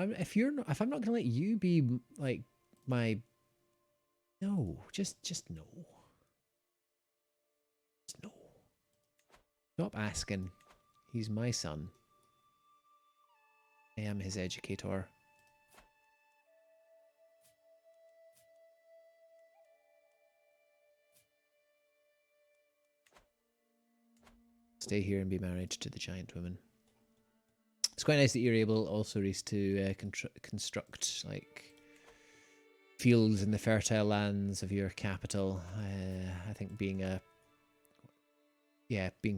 if I'm not gonna let you be like my, no, just no, just no. Stop asking. He's my son. I am his educator. Stay here and be married to the giant woman. It's quite nice that you're able also, Reese, to construct like fields in the fertile lands of your capital. I think being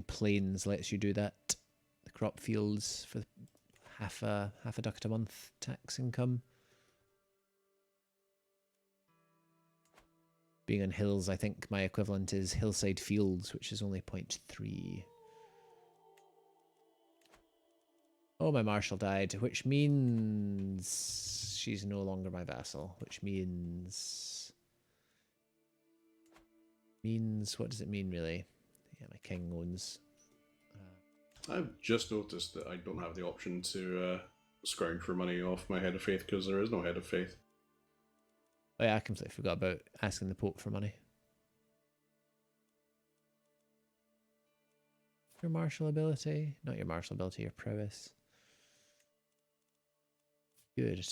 plains lets you do that. The crop fields for half a ducat a month tax income. Being on hills, I think my equivalent is hillside fields, which is only 0.3. Oh, my marshal died, which means she's no longer my vassal, which means what does it mean really? Yeah, my king owns. I've just noticed that I don't have the option to scrounge for money off my head of faith because there is no head of faith. Oh yeah, I completely forgot about asking the Pope for money. Your martial ability, not your martial ability, your prowess. Good.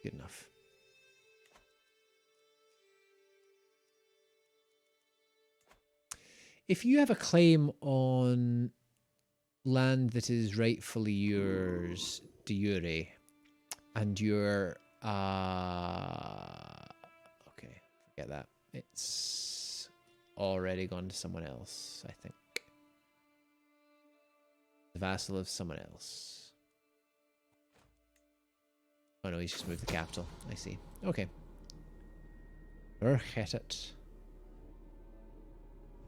Good enough. If you have a claim on land that is rightfully yours de jure, and you're okay, forget that. It's already gone to someone else, I think. The vassal of someone else. Oh no, he's just moved the capital. I see. Okay. Forget it.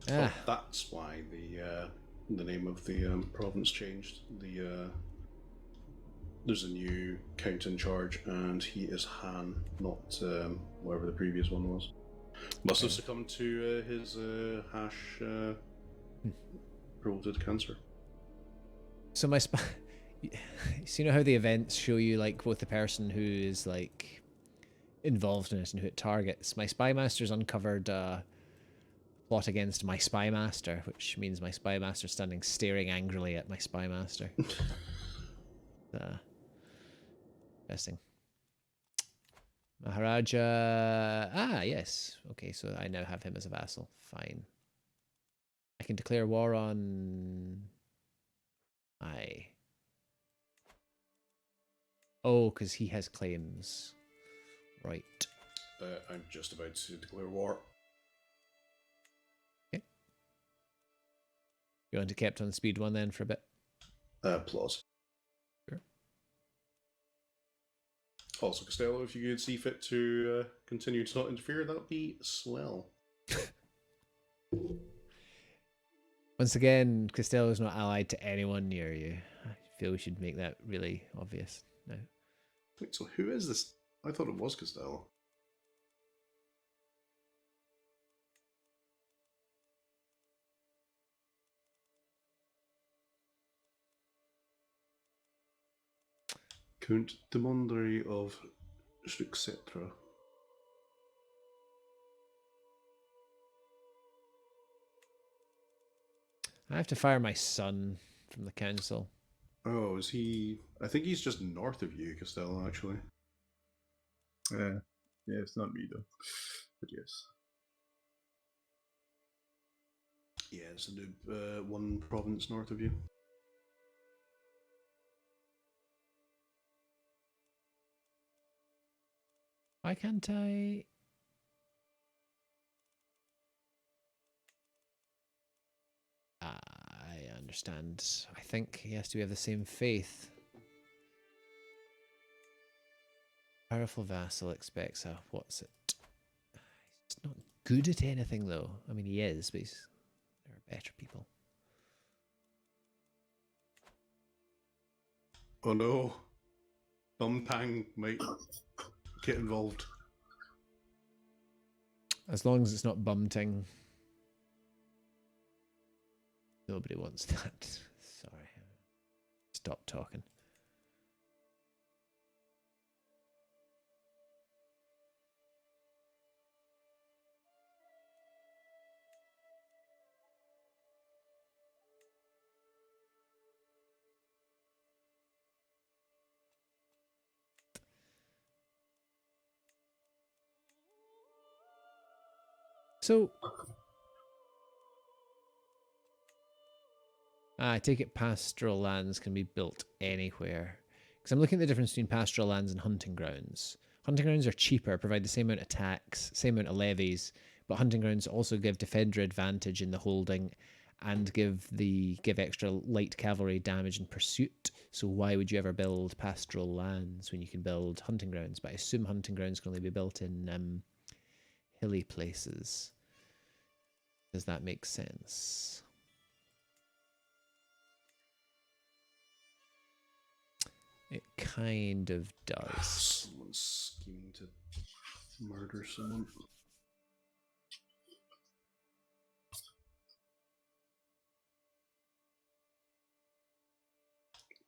Oh, that's why the name of the province changed. There's a new count in charge, and he is Han, not whatever the previous one was. Must have succumbed to his hash bloated cancer. So my so you know how the events show you like both the person who is like involved in it and who it targets. My spy master's uncovered plot against my spy master, which means my spy master standing staring angrily at my spy master. Interesting. Maharaja. Yes. Okay, so I now have him as a vassal. Fine. I can declare war on. Oh, because he has claims. Right. I'm just about to declare war. Okay. You want to keep on speed one then for a bit? Applause. Sure. Also, Costello, if you could see fit to continue to not interfere, that would be swell. Once again, Costello is not allied to anyone near you. I feel we should make that really obvious now. Wait, so who is this? I thought it was Costello. Count de Mondry of Etc. I have to fire my son from the council. Oh, is he? I think he's just north of you, Costello, actually. Yeah, it's not me though. But yes. Yeah, it's a one province north of you. Why can't I? I understand. I think he has to have the same faith. Powerful vassal expects a what's it? He's not good at anything though. I mean, he is, but there are better people. Oh no, Bumpang might get involved. As long as it's not bumting. Nobody wants that. Sorry. Stop talking. So, I take it pastoral lands can be built anywhere. Because I'm looking at the difference between pastoral lands and hunting grounds. Hunting grounds are cheaper, provide the same amount of tax, same amount of levies, but hunting grounds also give defender advantage in the holding and give extra light cavalry damage in pursuit. So why would you ever build pastoral lands when you can build hunting grounds? But I assume hunting grounds can only be built in hilly places. Does that make sense? It kind of does. Someone's scheming to murder someone.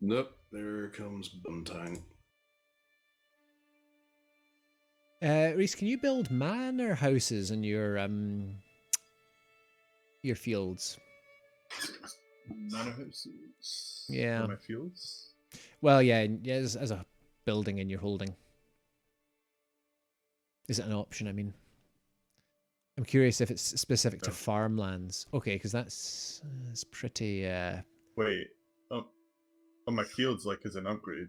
Nope, there comes Buntang. Reese, can you build manor houses in your fields? Manor houses. Yeah. On my fields. Well, yeah, as a building in your holding. Is it an option? I mean, I'm curious if it's specific to farmlands. Okay, because that's pretty. Wait, on my fields, like as an upgrade.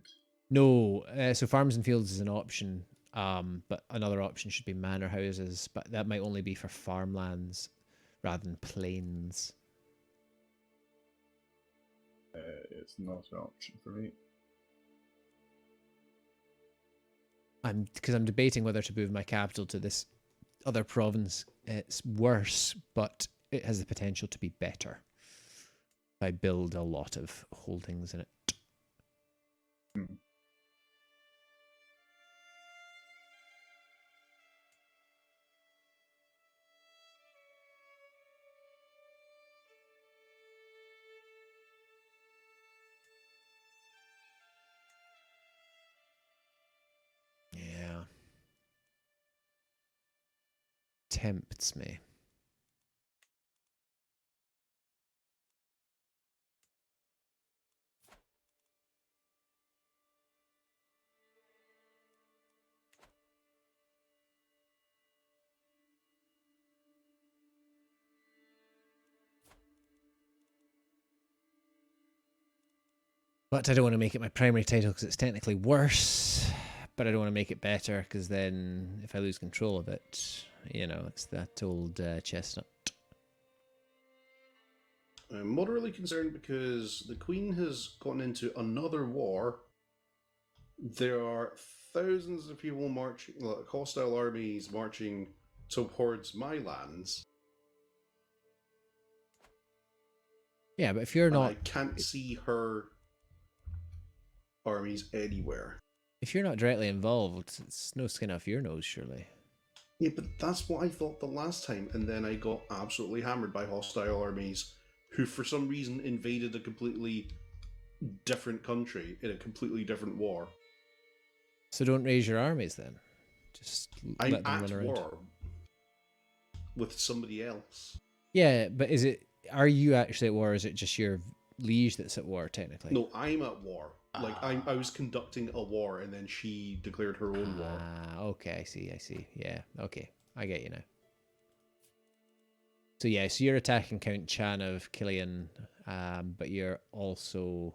No, so farms and fields is an option. But another option should be manor houses, but that might only be for farmlands rather than plains. It's not an option for me. Because I'm debating whether to move my capital to this other province. It's worse, but it has the potential to be better. I build a lot of holdings in it. Hmm. Yeah. Tempts me. But I don't want to make it my primary title because it's technically worse. But I don't want to make it better because then if I lose control of it, you know, it's that old chestnut. I'm moderately concerned because the Queen has gotten into another war. There are thousands of people marching, hostile armies marching towards my lands. Yeah, but if you're not, I can't see her armies anywhere. if you're not directly involved, it's no skin off your nose, surely. Yeah, but that's what I thought the last time, and then I got absolutely hammered by hostile armies who, for some reason, invaded a completely different country in a completely different war. So don't raise your armies then. Just I'm let them at run around. war with somebody else. Yeah, but are you actually at war, or is it just your liege that's at war, technically? No, I'm at war. Like, I was conducting a war, and then she declared her own war. Ah, okay, I see. Yeah, okay. I get you now. So yeah, so you're attacking Count Chan of Killian, but you're also...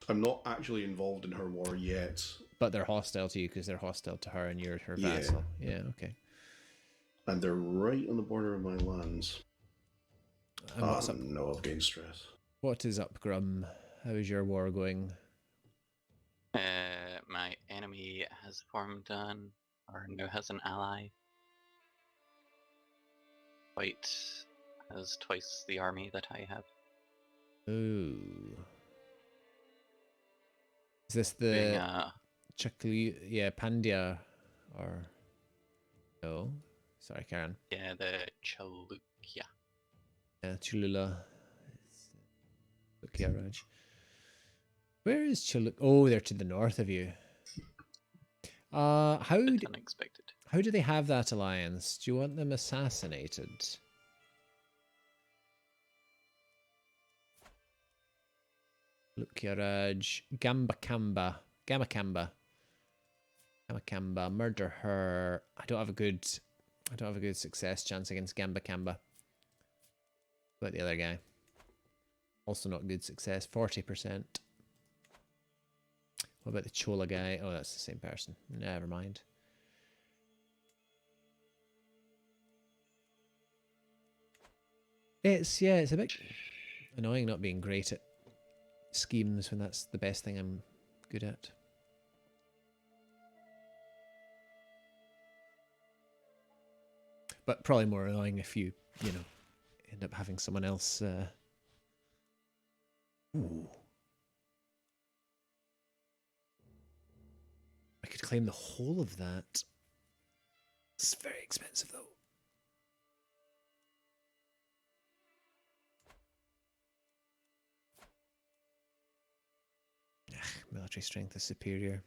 I'm not actually involved in her war yet. But they're hostile to you because they're hostile to her and you're her Yeah. vassal. Yeah, okay. And they're right on the border of my lands. And what's up? No, I've gained stress. What is up, Grum? How is your war going? My enemy has formed or now has an ally. White has twice the army that I have. Ooh. Is this Being, the Pandya or no? Sorry, Karen. yeah, the Chalukya. Yeah, Cholula. Chalukya Raj. Where is Chaluk? Oh, they're to the north of you. Unexpected. How do they have that alliance? Do you want them assassinated? Lukyaraj, Gamakamba, Murder her. I don't have a good I don't have a good success chance against Gamba Kamba. But the other guy. Also not good success, 40%. What about the Chola guy? Oh, that's the same person. Never mind. It's a bit annoying not being great at schemes when that's the best thing I'm good at. But probably more annoying if you know, end up having someone else. Ooh. I could claim the whole of that. It's very expensive though. Military strength is superior.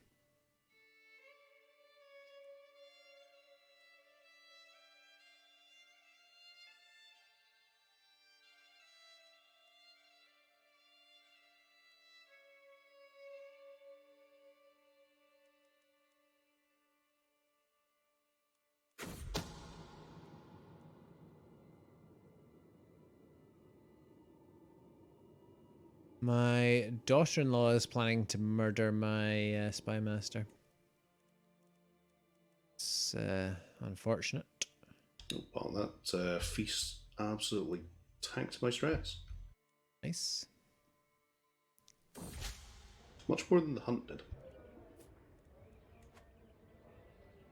My daughter-in-law is planning to murder my spy master. It's unfortunate. Oh, well, that feast absolutely tanked my stress. Nice. Much more than the hunt did.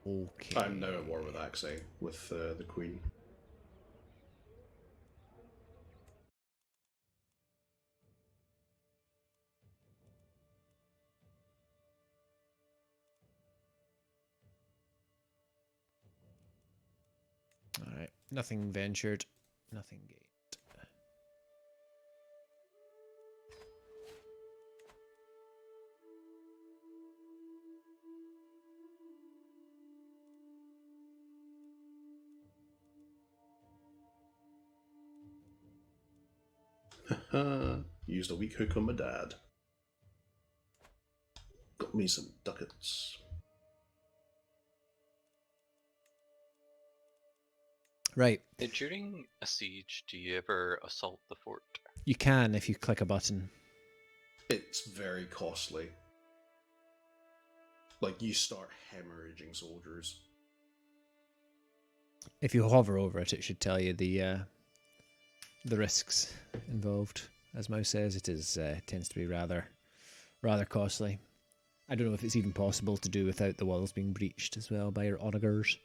Okay. I'm now at war with Axay, with the Queen. Alright. Nothing ventured. Nothing gained. Used a weak hook on my dad. Got me some ducats. Right. During a siege, do you ever assault the fort? You can if you click a button. It's very costly. Like, you start hemorrhaging soldiers. If you hover over it, it should tell you the risks involved. As Mouse says, it is tends to be rather costly. I don't know if it's even possible to do without the walls being breached as well by your onagers.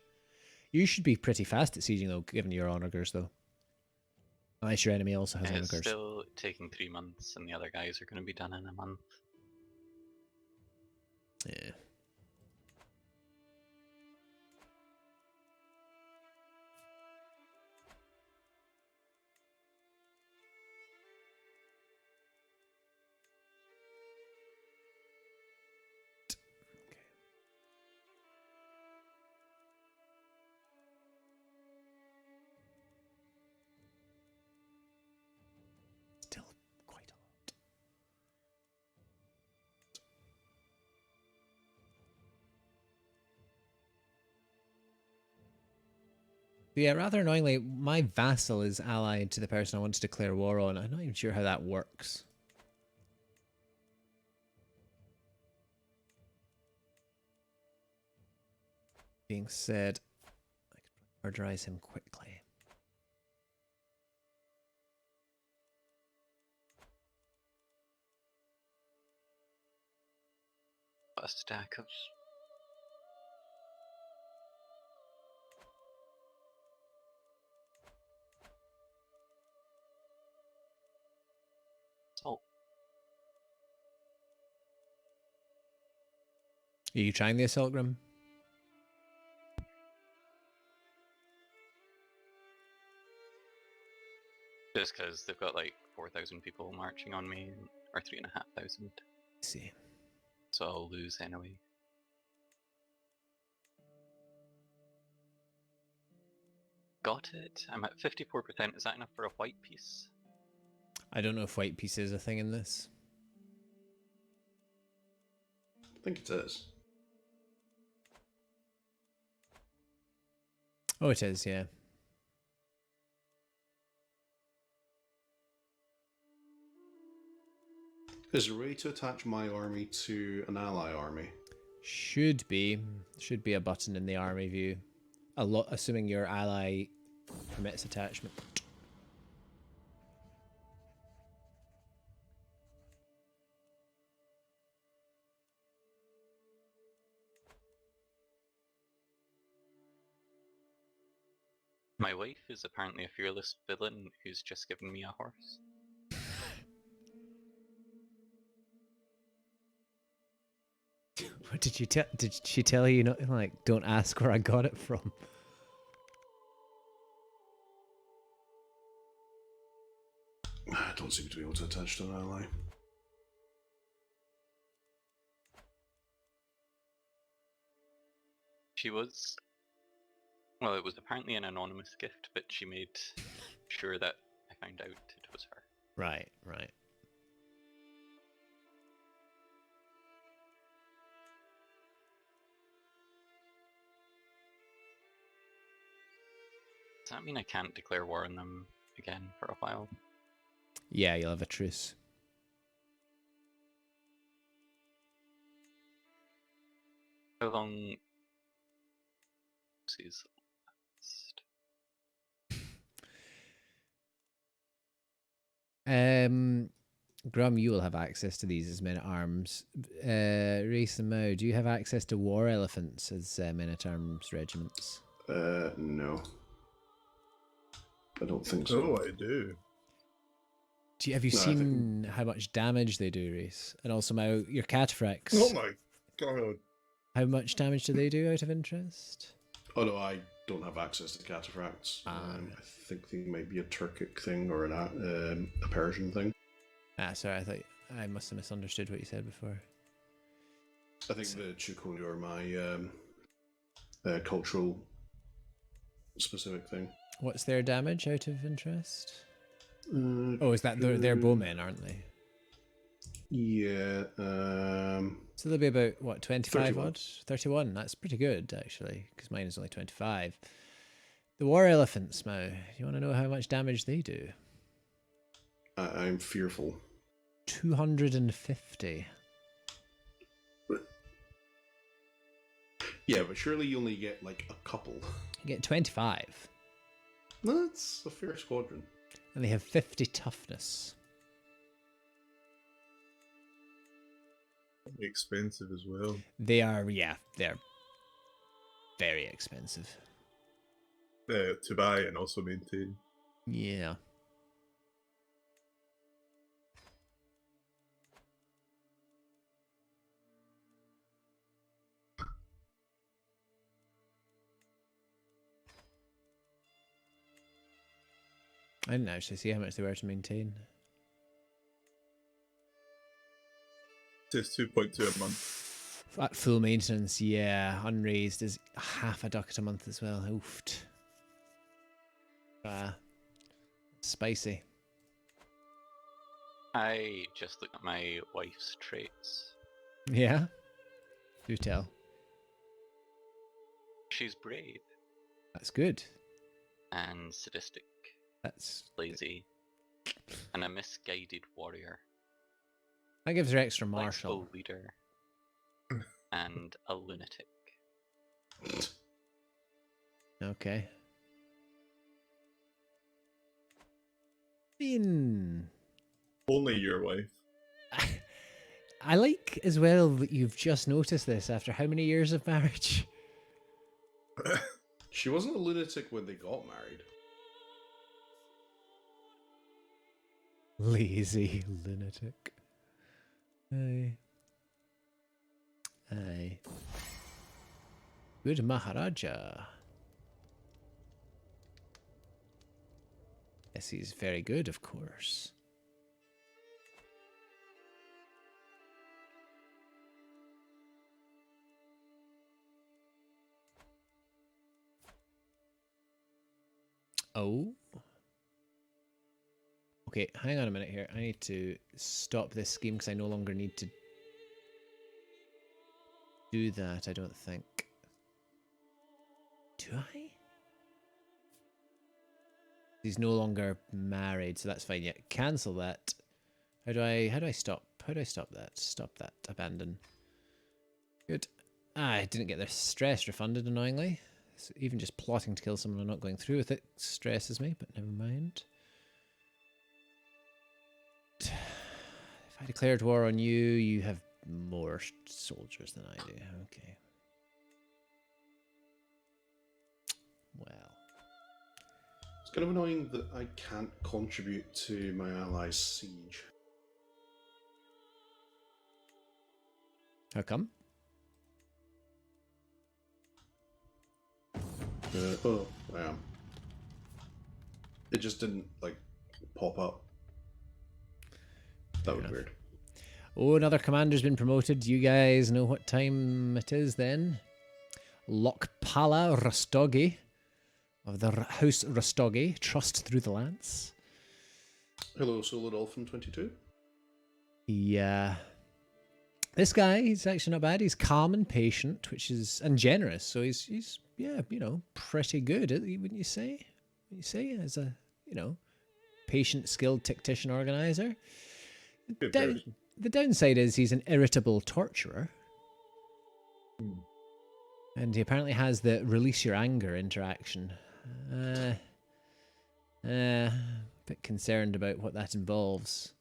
You should be pretty fast at sieging though, given your onagers though. Unless your enemy also has It's onagers. still taking 3 months, and the other guys are going to be done in a month. Yeah. Still quite a lot. But yeah, rather annoyingly, my vassal is allied to the person I want to declare war on. I'm not even sure how that works. Being said, I could murderize him quickly. A stack of salt. Are you trying the assault, Grum? Just because they've got like 4,000 people marching on me, or 3,500, Let's see. so I'll lose anyway. Got it. I'm at 54%. Is that enough for a white piece? I don't know if white piece is a thing in this. I think it is. Oh, it is, yeah. Is there a way to attach my army to an ally army? Should be a button in the army view. Assuming your ally permits attachment. My wife is apparently a fearless villain who's just given me a horse. What did you tell? Did she tell you not like? Don't ask where I got it from. I don't seem to be able to attach to an ally. She was... Well, it was apparently an anonymous gift, but she made sure that I found out it was her. Right, right. Does that mean I can't declare war on them again for a while? Yeah, you'll have a truce. How long... Sees last? Grum, you will have access to these as men-at-arms. Reese and Mao, do you have access to war elephants as men-at-arms regiments? No. I don't think so. Oh, I do. Have you No, I seen how much damage they do, Reese? And also, Mao, your cataphracts. Oh my god. How much damage do they do out of interest? Oh no, I don't have access to cataphracts. I think they might be a Turkic thing or a Persian thing. Ah, sorry, I thought I must have misunderstood what you said before. I think the Chukoli are my cultural specific thing. What's their damage out of interest? Oh, is that they're bowmen, aren't they? Yeah. So they'll be about, what, 25 31. odd? 31. That's pretty good, actually, because mine is only 25. The war elephants, Mao. You want to know how much damage they do? I'm fearful. 250. Yeah, but surely you only get like a couple. You get 25. That's a fair squadron. And they have 50 toughness. Expensive as well. They are, yeah, they're very expensive. To buy and also maintain. Yeah. I didn't actually see how much they were to maintain. It says 2.2 a month. At full maintenance, yeah. Unraised is half a ducat a month as well. Oofed. Spicy. I just looked at my wife's traits. Yeah? Do tell. She's brave That's good. and sadistic, That's lazy, and a misguided warrior. That gives her extra Flexible martial. leader, and a lunatic. Okay. Only your wife. I like as well that you've just noticed this after how many years of marriage? She wasn't a lunatic when they got married. Lazy lunatic. Aye. Aye. Good Maharaja. Yes, he's very good, of course. Oh. Okay, hang on a minute here. I need to stop this scheme because I no longer need to do that, I don't think. Do I? He's no longer married, so that's fine. Yeah, cancel that. How do I stop? How do I stop that? Stop that. Abandon. Good. Ah, I didn't get their stress refunded, annoyingly. So even just plotting to kill someone and not going through with it stresses me, but never mind. If I declared war on you, you have more soldiers than I do. Okay. Well. It's kind of annoying that I can't contribute to my allies' siege. How come? Oh, I am. It just didn't, like, pop up. That was weird. Oh, another commander's been promoted. You guys know what time it is then? Lokpala Rastogi of the House Rastogi. Trust through the lance. Hello, Solar Dolphin 22. Yeah. This guy, he's actually not bad. He's calm and patient, and generous. So he's yeah, pretty good, wouldn't you say? Wouldn't you say as a, patient, skilled tactician organizer? The downside is he's an irritable torturer. And he apparently has the release your anger interaction. Bit concerned about what that involves.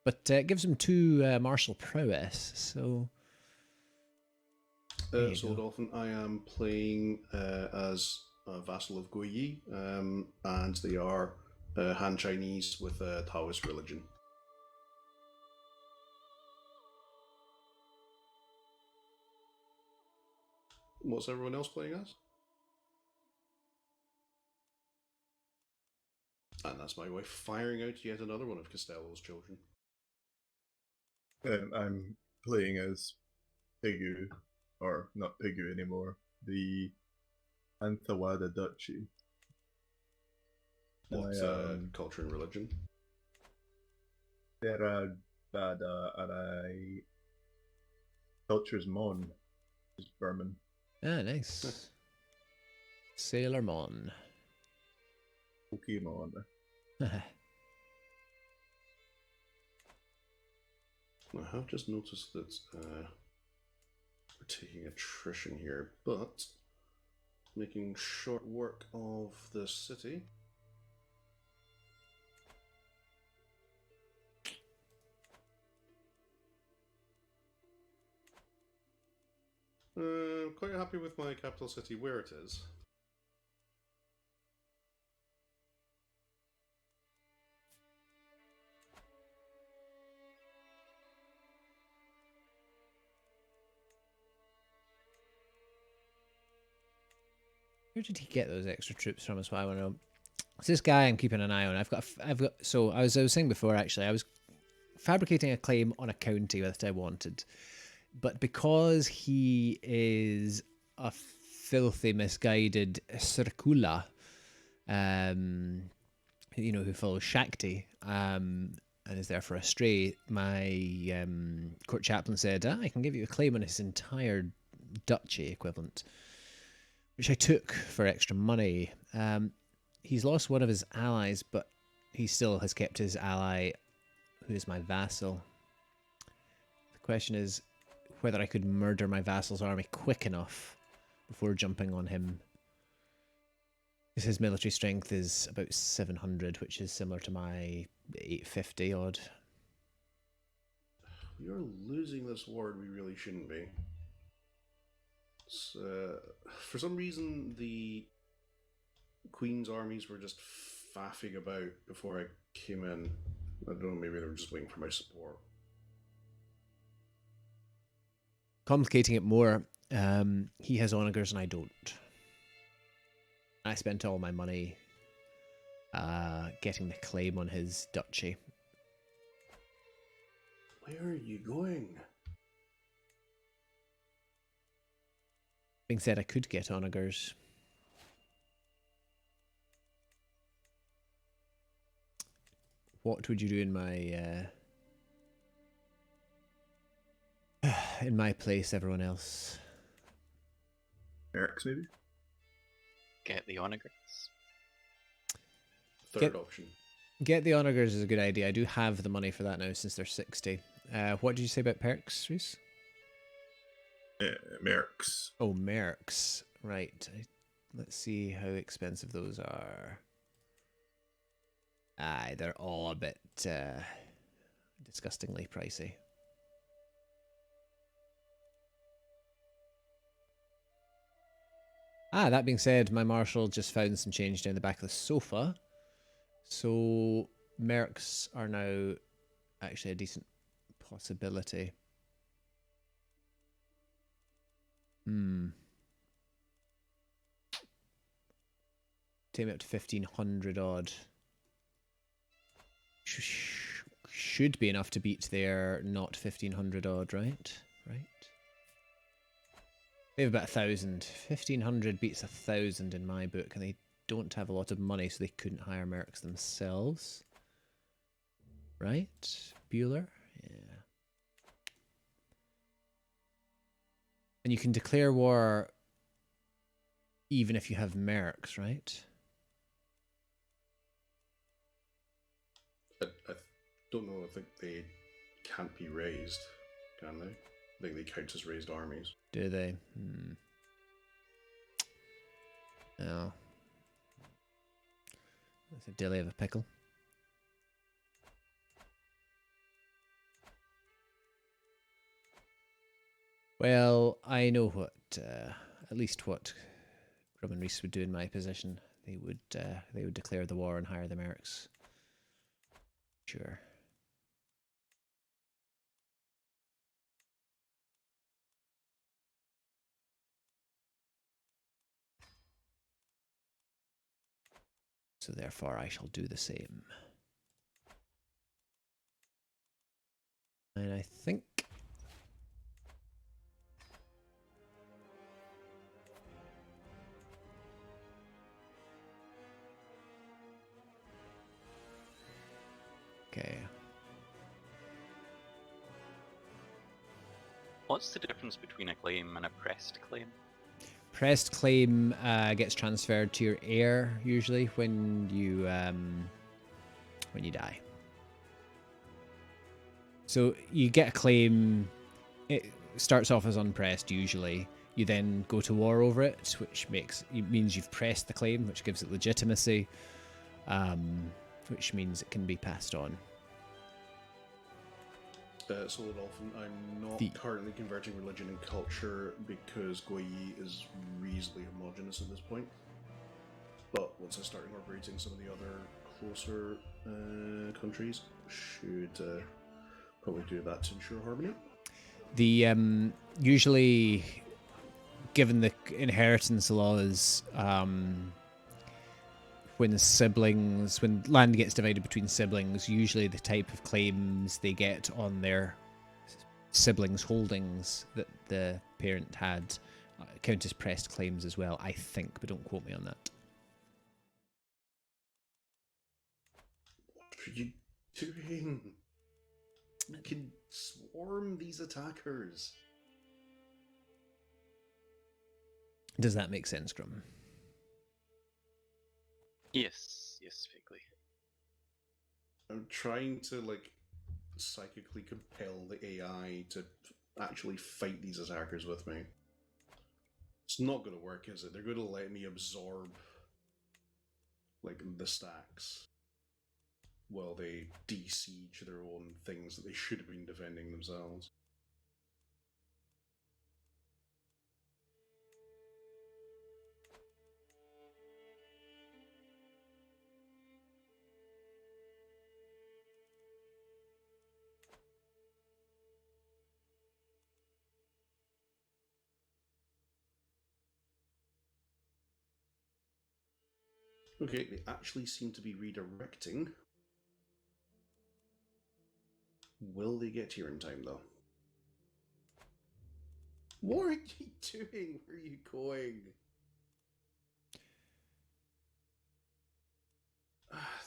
But it gives him 2 martial prowess, so... Solar Dolphin, I am playing as a vassal of Goyi, and they are Han Chinese with a Taoist religion. What's everyone else playing as? And that's my wife firing out yet another one of Costello's children. I'm playing as Pigu, or not Pigu anymore, the Anthawada Duchy. What's culture and religion? Bada Arai. Culture's Mon, is Burman. Ah, nice. Sailor Mon. Pokemon. I have just noticed that we're taking attrition here, but making short work of the city. I'm quite happy with my capital city where it is. Where did he get those extra troops from? Is what I want to know. It's this guy I'm keeping an eye on. I've got. So I was saying before. Actually, I was fabricating a claim on a county that I wanted, but because he is a filthy, misguided Circula, who follows Shakti, and is therefore astray, my court chaplain said, I can give you a claim on his entire duchy equivalent, which I took for extra money. He's lost one of his allies, but he still has kept his ally, who is my vassal. The question is whether I could murder my vassal's army quick enough before jumping on him. Because his military strength is about 700, which is similar to my 850 odd. We are losing this war, we really shouldn't be. For some reason, the Queen's armies were just faffing about before I came in. I don't know, maybe they were just waiting for my support. Complicating it more, he has onagers and I don't. I spent all my money getting the claim on his duchy. Where are you going? Being said, I could get onagers. What would you do in my place, everyone else? Eric's maybe? Get the onagers. third option. Get the onagers is a good idea. I do have the money for that now since they're 60. What did you say about perks, Reese? Mercs. Oh, mercs. Right. Let's see how expensive those are. Aye, they're all a bit disgustingly pricey. That being said, my marshal just found some change down the back of the sofa. So mercs are now actually a decent possibility. Take me up to 1500 odd. Should be enough to beat their not 1500 odd, right? Right. They have about 1,000. 1500 beats 1,000 in my book, and they don't have a lot of money, so they couldn't hire mercs themselves. Right? Bueller? Yeah. And you can declare war even if you have mercs, right? I don't know. I think they can't be raised, can they? I think they count as raised armies. Do they? Oh. That's a dilly of a pickle. Well, I know what, at least what Grum and Reese would do in my position. They would declare the war and hire the mercs. Sure. So therefore I shall do the same. And I think... Okay. What's the difference between a claim and a pressed claim? Pressed claim gets transferred to your heir usually when you die. So you get a claim. It starts off as unpressed usually. You then go to war over it, which means you've pressed the claim, which gives it legitimacy, which means it can be passed on. So often I'm not currently converting religion and culture because Gobi is reasonably homogenous at this point. But once I start incorporating some of the other closer countries, should probably do that to ensure harmony. The usually, given the inheritance laws, when land gets divided between siblings, usually the type of claims they get on their siblings' holdings that the parent had count as pressed claims as well, I think, but don't quote me on that. What are you doing? You can swarm these attackers. Does that make sense, Grum? Yes, vaguely. I'm trying to, psychically compel the AI to actually fight these attackers with me. It's not going to work, is it? They're going to let me absorb, the stacks while they de-siege their own things that they should have been defending themselves. Okay, they actually seem to be redirecting. Will they get here in time, though? What are you doing? Where are you going?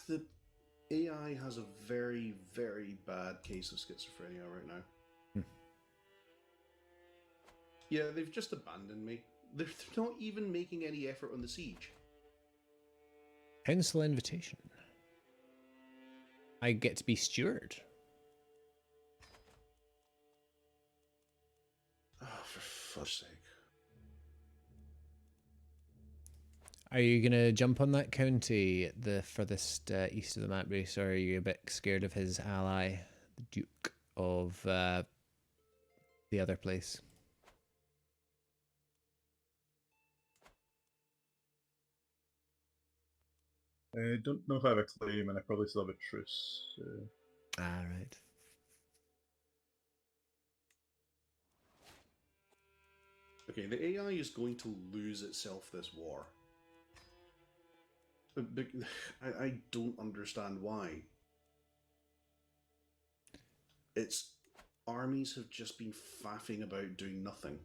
The AI has a very, very bad case of schizophrenia right now. Yeah, they've just abandoned me. They're not even making any effort on the siege. Council invitation. I get to be steward. Oh, for fuck's sake. Are you gonna jump on that county at the furthest east of the map, Bruce, or are you a bit scared of his ally, the Duke of the other place? I don't know if I have a claim, and I probably still have a truce. Ah, right. Okay, the AI is going to lose itself this war. I don't understand why. Its armies have just been faffing about doing nothing.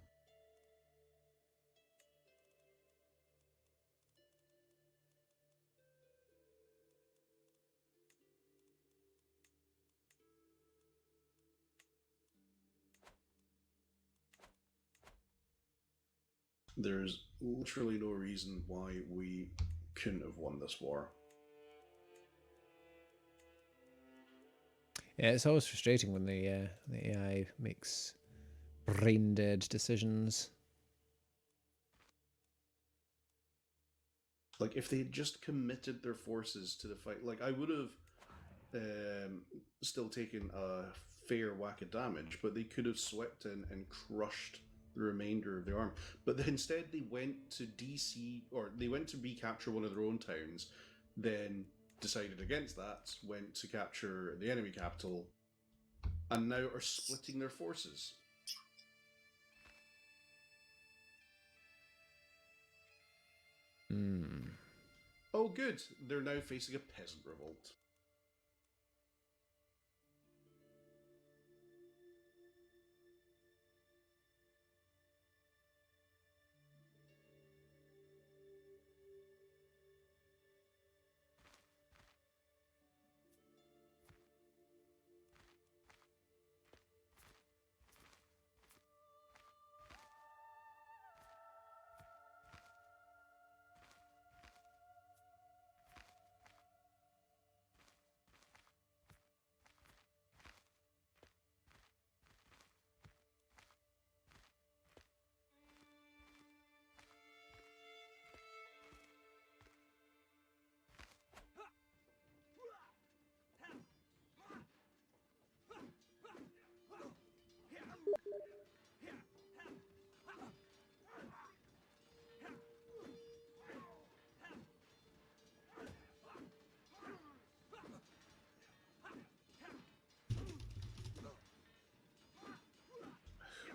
There's literally no reason why we couldn't have won this war. Yeah, it's always frustrating when the AI makes brain dead decisions. Like, if they had just committed their forces to the fight, like, I would have still taken a fair whack of damage, but they could have swept in and crushed the remainder of the army. But instead, they went to DC, or they went to recapture one of their own towns, then decided against that, went to capture the enemy capital, and now are splitting their forces. Hmm. Oh, good. They're now facing a peasant revolt.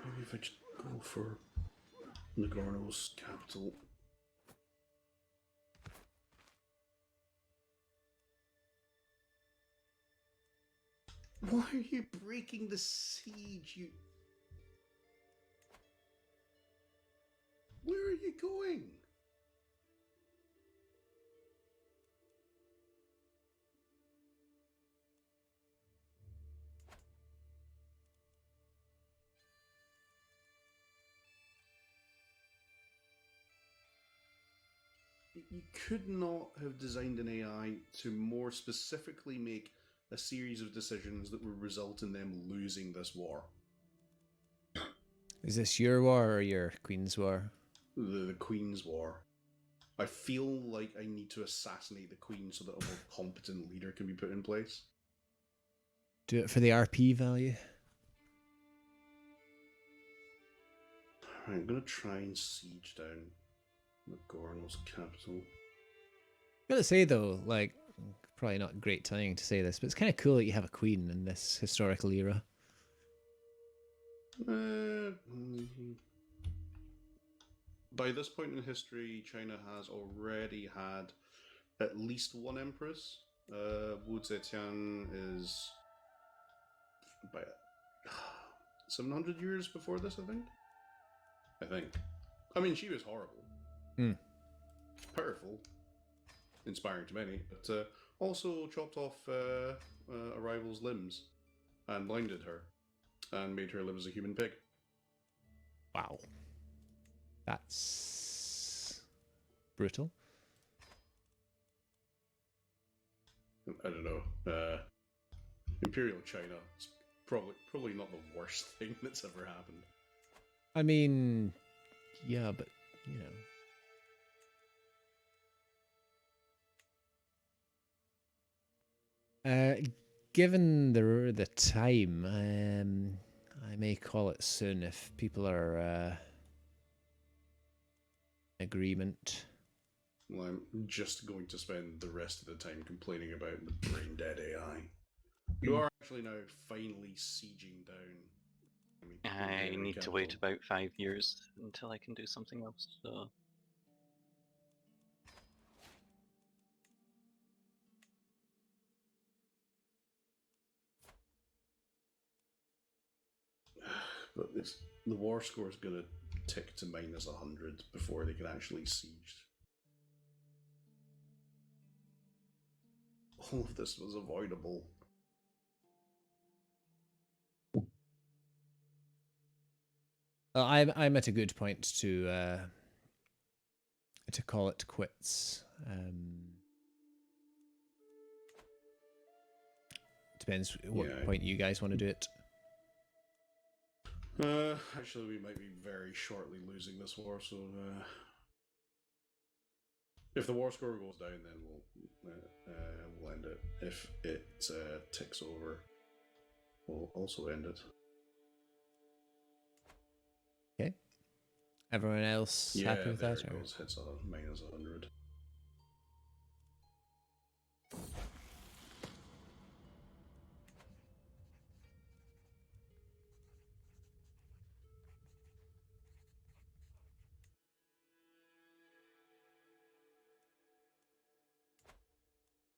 Maybe if I just go for Nagorno's capital. Why are you breaking the siege, you... Where are you going? You could not have designed an AI to more specifically make a series of decisions that would result in them losing this war. Is this your war or your Queen's war? The Queen's War. I feel like I need to assassinate the Queen so that a more competent leader can be put in place. Do it for the RP value. Right, I'm going to try and siege down Nagorno's capital. Gotta say though, like, probably not great timing to say this, but it's kind of cool that you have a queen in this historical era. By this point in history, China has already had at least one empress. Wu Zetian is about 700 years before this, I think. I mean, she was horrible. Powerful. Inspiring to many, but also chopped off a rival's limbs and blinded her and made her live as a human pig. Wow. That's brutal. I don't know. Imperial China is probably not the worst thing that's ever happened. I mean, yeah, but you know. Given the time, I may call it soon if people are in agreement. Well, I'm just going to spend the rest of the time complaining about the brain dead AI, who are actually now finally sieging down. I the need to capital. wait about 5 years until I can do something else. So But the war score is going to tick to minus 100 before they can actually siege. All of this was avoidable. I'm at a good point to call it quits. Depends what point you guys want to do it. Actually, we might be very shortly losing this war, so if the war score goes down, then we'll end it. If it ticks over, we'll also end it. Okay. Everyone else happy with that? It goes, hits a minus 100.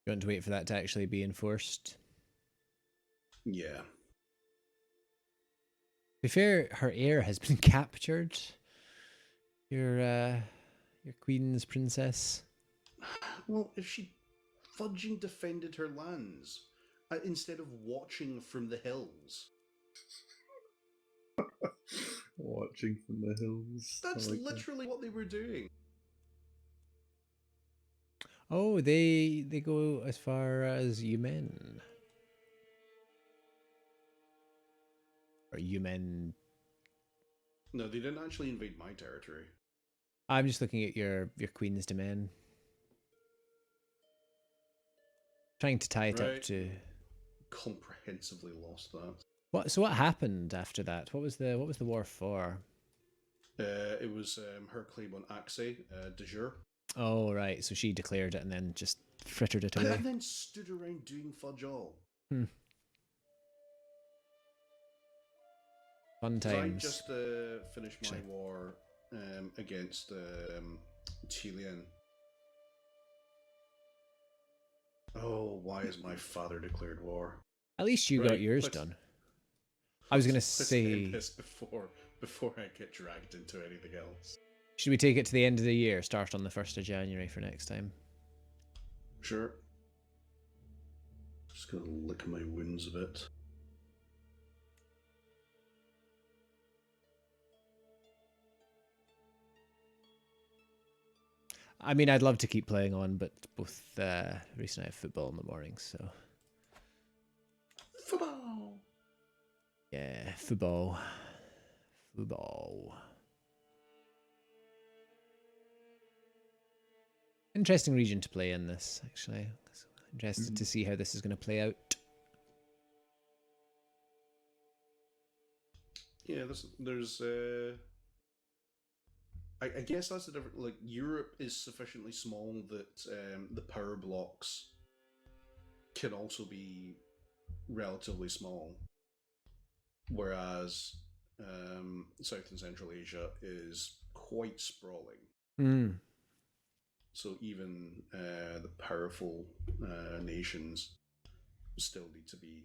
You want to wait for that to actually be enforced? Yeah. To be fair, her heir has been captured. Your queen's princess. Well, if she fudging defended her lands instead of watching from the hills. Watching from the hills. That's literally what they were doing. Oh, they go as far as Yumen. Or Yumen. No, they didn't actually invade my territory. I'm just looking at your queen's domain. Trying to tie it up to. Comprehensively lost that. What? So what happened after that? What was the war for? It was her claim on Axe de jure. Oh right, so she declared it and then just frittered it away. And then stood around doing fudge all. Fun times. I just finished my war against Chilean. Oh, why is my father declared war? At least you got yours done. I was gonna say this before I get dragged into anything else. Should we take it to the end of the year? Start on the 1st of January for next time. Sure. Just gonna lick my wounds a bit. I mean, I'd love to keep playing on, but both Reese and I have football in the mornings, so. Football! Yeah, football. Football. Interesting region to play in this, actually. Interested to see how this is going to play out. Yeah, there's I guess that's the difference. Like, Europe is sufficiently small that the power blocks can also be relatively small, whereas South and Central Asia is quite sprawling. So even the powerful nations still need to be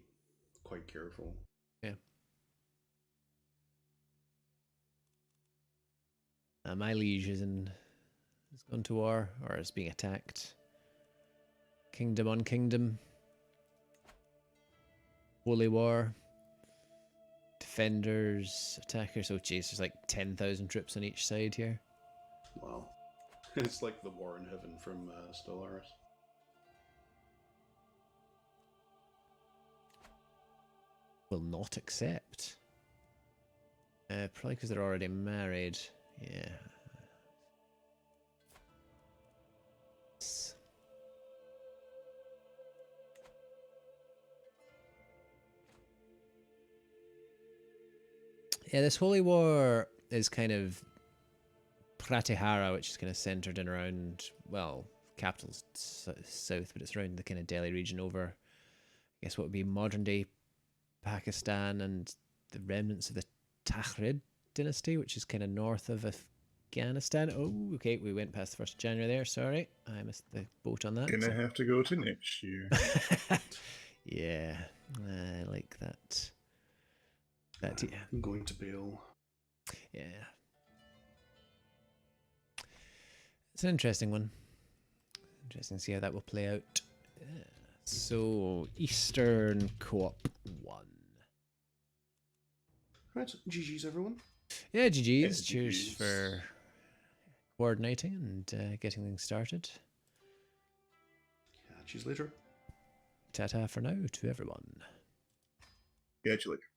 quite careful. Yeah. My liege has gone to war, or is being attacked. Kingdom on kingdom. Holy war. Defenders, attackers. Oh jeez, there's like 10,000 troops on each side here. Wow. It's like the war in heaven from Stellaris. will not accept. Probably because they're already married. Yeah. Yeah, this holy war is kind of Pratihara, which is kind of centered in around, well, capital's south, but it's around the kind of Delhi region over, I guess what would be modern day Pakistan and the remnants of the Tahrid dynasty, which is kind of north of Afghanistan. Oh, okay, we went past the 1st of January there. Sorry, I missed the boat on that. Gonna have to go to next year. Yeah, I like that. Yeah. I'm going to bail. Yeah. It's an interesting one. Interesting to see how that will play out. Yeah. So, Eastern Co-op 1. Right, GG's everyone. Yeah, GG's. Yeah, Cheers GG's. for coordinating and getting things started. Catch you later. Ta-ta for now to everyone. Catch you later.